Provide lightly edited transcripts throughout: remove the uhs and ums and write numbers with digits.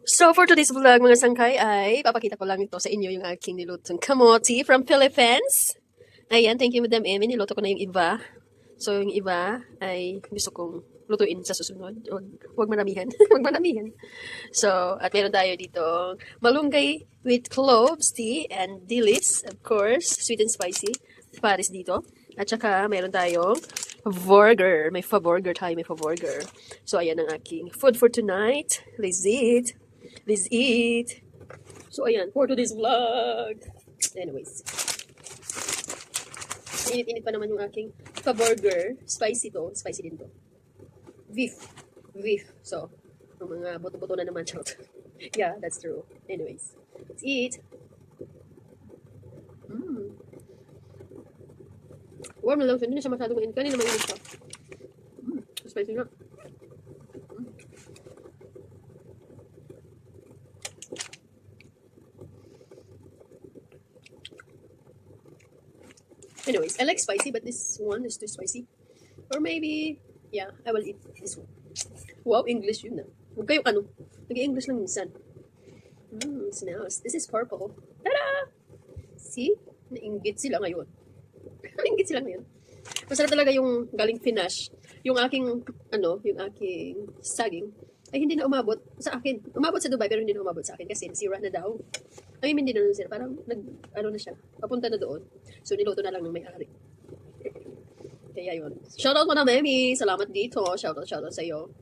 So for today's vlog mga sangkay ay papakita ko lang ito sa inyo yung aking nilutong kamote from Philippines. Ayan, thank you Madam Emmy. Niluto ko na yung iba. So yung iba ay gusto kong lutuin sa susunod. Huwag maramihan. Huwag maramihan. So, at meron tayo dito malunggay with cloves, tea, and dilis. Of course, sweet and spicy. Paris dito. At saka meron tayong burger. May fa-burger tayo, may fa-burger. So, ayan ang aking food for tonight. Let's eat. Let's eat. So, ayan, for today's vlog. Anyways. Init-init pa naman yung aking pa-burger. Spicy to. Spicy din to. Beef. Beef. So, yung mga boto-boto na naman. Yeah, that's true. Anyways. Let's eat. Warm na lang siya. Hindi na siya masyadong mainit. Kanina mainit siya. Spicy nga. Anyways, I like spicy, but this one is too spicy. Or maybe, yeah, I will eat this one. Wow, English yun na. Huwag kayong ano. Nag-English lang minsan. Smells. This is purple. Tada! See? Nainggit sila ngayon. Nainggit sila ngayon. Masarap talaga yung galing Finash. Yung aking, yung aking saging ay hindi na umabot sa akin. Umabot sa Dubai pero hindi na umabot sa akin kasi nasira na daw. Ay, hindi na nasira. Parang na siya. Papunta na doon. So, niluto na lang ng may-ari. Kaya yun. Shoutout mo na, Memi. Salamat dito. Shoutout sa'yo.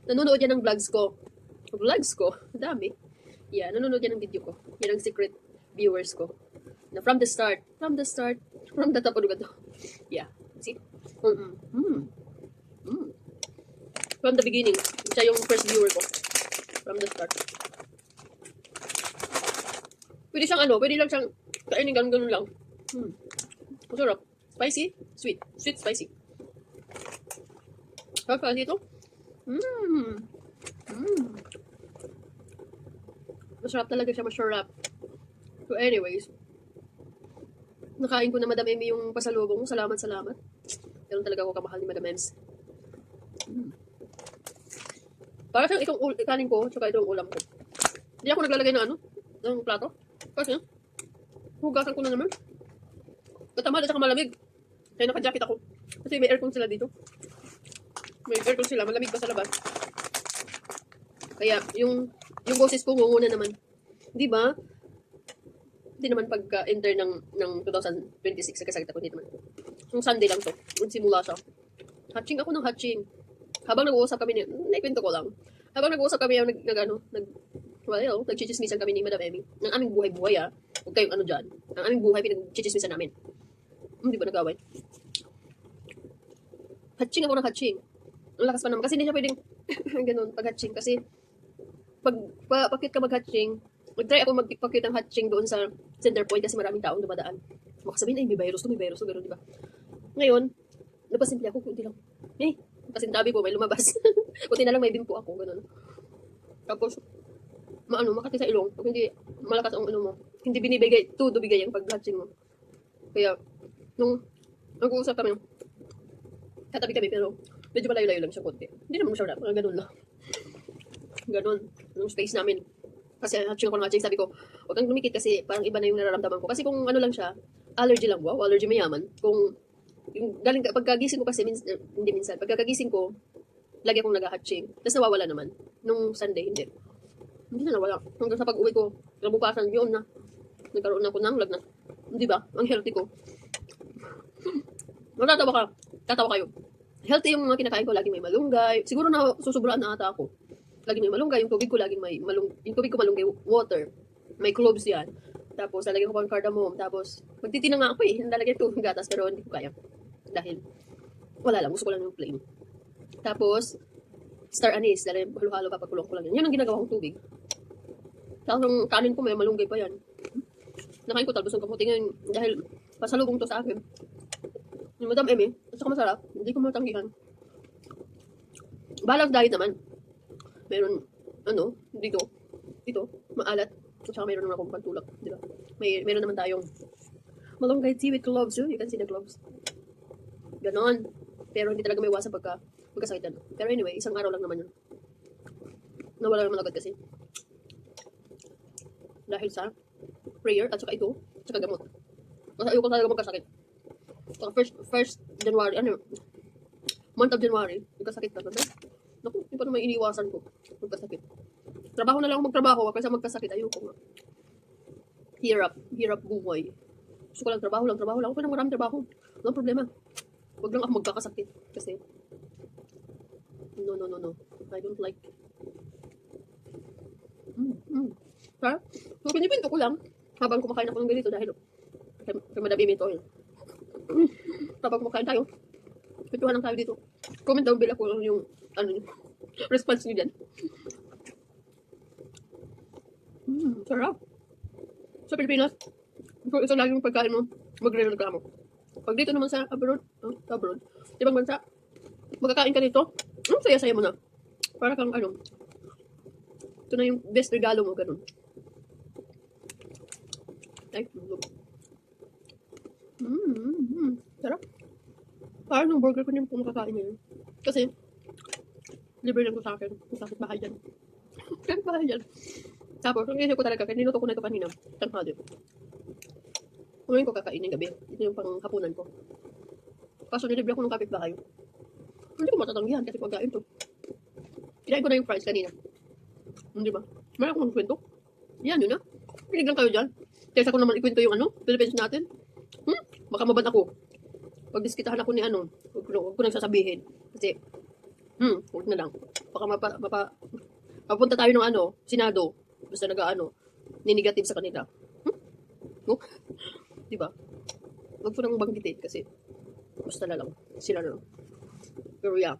Nanonood yan ng vlogs ko. Vlogs ko? Dami. Yeah, nanonood yan ng video ko. Yan ang secret viewers ko. Na from the start, from the top of the yeah, see? From the beginning, siya yung first viewer ko. From the start. Pwede siyang pwede lang siyang kainin ganun lang. Masarap. Spicy, sweet. Sweet, spicy. Spicy ito. Masarap talaga siya, masarap. So anyways, nakain ko na Madam Emmy yung pasalubong. Salamat. Ganun talaga ako kamahal ni Madam Ems. Para siyang itong kanin ko, tsaka itong ulam ko. Hindi ako naglalagay ng plato. Kasi, hugasan ko na naman. Katamad at saka malamig. Kaya naka-jacket ako. Kasi may aircon sila dito. May aircon sila, malamig pa sa labas. Kaya, yung boses ko ngunguna naman. Di ba? Hindi naman pagka-enter ng 2026 sa kasagta ko, hindi naman. Yung Sunday lang to. Simula siya. Hatching ako ng hatching. Habang nag-uusap kami naikwento ko lang. Habang nag-uusap kami, nagchichismisan kami ni Madam Emmy. Ng aming buhay-buhay, Huwag kayong dyan. Ang aming buhay, pinag-chichismisan namin. Hindi ba nag-away? Hatching ako ng hatching. Ang lakas pa naman. Kasi hindi siya pwedeng ganun, pag-hatching. Kasi, pakit ka mag-hatching, mag-try ako mag-pakit ng hatching doon sa center point kasi maraming taong dumadaan. Makasabihin, may virus to, gano'n, di ba? Ngayon, napasimple ako, kunti lang. Pasintabi po, may lumabas. Kunti na lang may bimpo ako, gano'n. Tapos, makati sa ilong. Pag hindi malakas ang mo, hindi binibigay, bigay ang pag-hatching mo. Kaya, nung nag-uusap kami, katabi kami, pero medyo malayo-layo lang siya konti. Hindi naman masyadong, gano'n lang. Gano'n, yung space namin. Kasi hatching ako ng hatching, sabi ko, huwag kang lumikit kasi parang iba na yung nararamdaman ko. Kasi kung lang siya, allergy lang, wow, allergy mayaman. Kung yung pagkagising ko kasi, pagkagising ko, lagi akong nag-hatching. Tapos nawawala naman. Nung Sunday, hindi na nawala. Hanggang sa pag-uwi ko, nabukasan, yun na. Nagkaroon ako ng lagnat. Di ba? Ang healthy ko. Tatawa kayo. Healthy yung mga kinakain ko, lagi may malunggay. Siguro na susubraan na ata ako. Lagi may malunggay, yung tubig ko laging may yung tubig ko malunggay water. May cloves yan. Tapos lalagyan ko pang cardamom. Tapos magtitinang nga ako Lalagyan ko ng gatas pero hindi ko kaya. Dahil wala lang, gusto ko lang yung plain. Tapos star anise, dahil halo-halo papakulong ko lang yan. Yan ang ginagawa kong tubig. Tapos ang kanin ko may malunggay pa yan. Nakain ko talbos ng kamuti ngayon dahil pasalubong to sa akin. Yung Madam Emmy, at saka masarap, hindi ko matanggihan. Balag diet naman. Meron, dito, maalat. At saka meron naman akong pantulak, di ba? Meron naman tayong malunggay tea with cloves, You can see the cloves. Ganon. Pero hindi talaga may iwasan pagkasakitan. Pero anyway, isang araw lang naman yun. Nawala naman agad kasi. Dahil sa prayer at saka ito, saka gamot. Kasi ayoko talaga magkasakit. So, first January, month of January, magkasakit na. Naku, hindi pa naman iniiwasan ko magkasakit. Trabaho na lang magtrabaho, wag kasi magkasakit. Ayoko nga. Hirap buhay. Gusto ko lang trabaho. Okay lang maraming trabaho. Walang problema. Wag lang ako magkakasakit. Kasi, no. I don't like. Ha? So, pinipinto ko lang habang kumakain ako ng ganito dahil kay Madam Amy ito. Habang kumakain tayo, pintuhan lang tayo dito. Comment down below kung yung response niyo dyan. Sarap. Sa Pilipinas, ito lagi yung pagkain mo, magre-reklamo. Pag dito naman sa abroad, ibang bansa, magkakain ka dito, saya-saya mo na. Para kang ito na yung best regalo mo, ganun. Ay, sarap. Parang yung burger ko yung makakain na yun. Kasi, libre lang ko sa akin. Kung sakit bahay dyan. Sakit bahay dyan. Tapos, ang isip ko talaga, kaya niluto ko na ito kanina. Tanghali. Ngayon ko kakainin gabi. Ito yung panghapunan ko. Kaso nilibre ako ng kapitbahay. Hindi ko matatanggihan kasi pagkain to. Kinain ko na yung fries kanina. Hindi ba? Meron akong kwento. Yan, yun na. Pinig lang kayo dyan. Kaysa ko naman ikwento yung Philippines natin. Baka mabad ako. Pag diskitahan ako ni huwag ko nang sasabihin. Kasi, huwag na lang. Baka mapunta tayo ng Senado. Basta ninigative sa kanila. No? Diba? Huwag ko nang banggitin kasi basta na lang. Sila na lang. Pero yeah.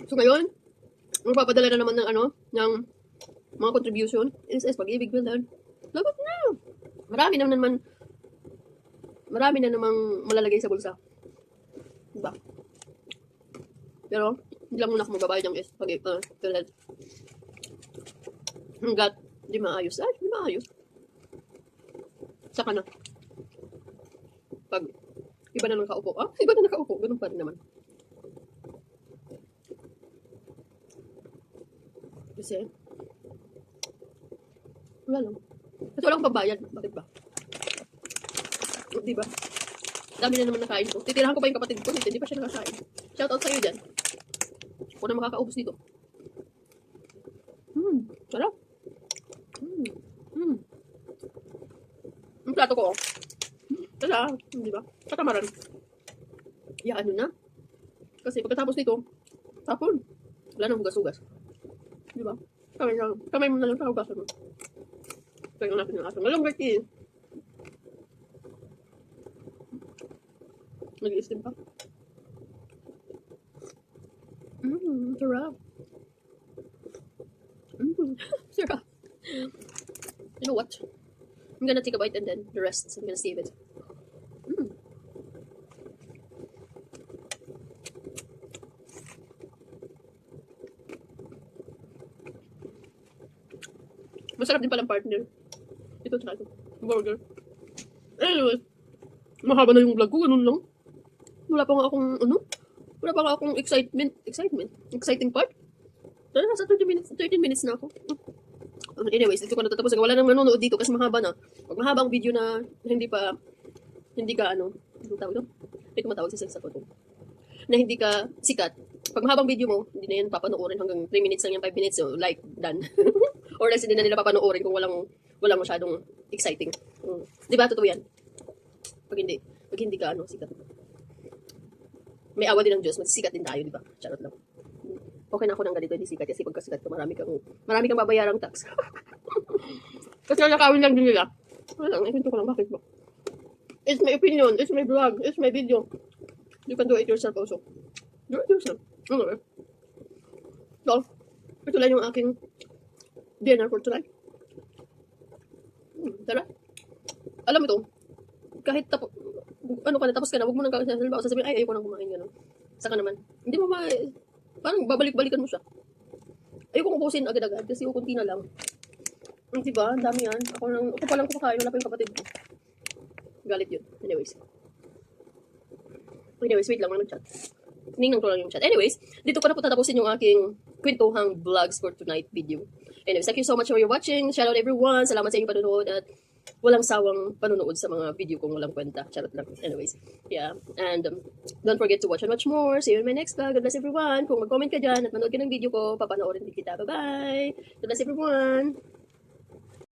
So ngayon, magpapadala na naman ng mga contribution. SS, Pag-ibig, Wildan. Lagot na! Marami na namang malalagay sa bulsa. Diba? Pero, hindi lang muna ako magbabayad ng Wildan. Hanggat, di maayos. Di maayos. Saka na. Pag, iba na nakaupo. Iba na nakaupo. Ganun pa rin naman. Kasi, wala lang. Kasi walang pabayad. Bakit ba? Diba? Dami na naman nakain ko. Titirahan ko pa yung kapatid ko. Hindi pa siya nakakain. Shoutout sa'yo dyan. Ako na makakaubos dito. Sarap. Ang plato ko, Tala, di ba? Katamaran. Yan na. Kasi pagkatapos nito, tapon. Wala nang hugas-hugas. Di ba? Kamay mo na lang sa hugasan mo. Tingnan natin yung aso. Walang birthday. Nag-i-steam pa. Sarap. Sarap. You know what? I'm gonna take a bite and then the rest, I'm gonna save it. Masarap din palang partner. Ito tsaka ito. Burger. Anyway, mahaba na yung vlog ko. Ganun lang. Wala pa nga akong exciting part. Dahil nasa 13 minutes na ako. Anyways, dito ko natatapos. Wala nang nanonood dito kasi mahaba na. Pag mahabang video na hindi ka anong tawag ito? Hindi ko matawag sa sense ko ito. Na hindi ka sikat. Pag mahabang video mo, hindi na yan papanoorin hanggang 3 minutes lang yan, 5 minutes, so like, done. Or less, hindi na nila papanoorin kung walang masyadong exciting. Di ba? Totoo yan. Pag hindi ka sikat. May awa din ng Diyos, magsisikat din tayo, di ba? Charot lang. Okay na ako ng ganito, hindi sikat. Kasi pagkasikat ka, marami kang babayarang tax. Kasi nakawin lang din nila. Wala lang, ikwento ko lang, bakit ba? It's my opinion, it's my vlog, it's my video. You can do it yourself also. Do it yourself. Okay. So, ito lang yung aking dinner for tonight. Tara. Alam mo ito, kahit tapos ka na, huwag mo nang sasabihin, ay, ayoko nang kumain, gano'n. Saka naman, hindi mo parang babalik-balikan mo siya. Ayoko kukusin agad-agad, kasi kunti na lang. Diba, ang dami yan. Ako pa lang kumakain, wala pa yung kapatid ko. Galit yun. Anyways, wait lang, mag-chat. Ninang ko lang yung chat. Anyways, dito ko na po tatapusin yung aking kwentuhang vlogs for tonight video. Anyways, thank you so much for your watching. Shout out everyone. Salamat sa inyong panonood at walang sawang panonood sa mga video kong walang kwenta. Charot lang. Anyways, yeah. And don't forget to watch and watch more. See you in my next vlog. God bless everyone. Kung mag-comment ka dyan at manood ka ng video ko, papanoorin din kita. Bye-bye. God bless everyone.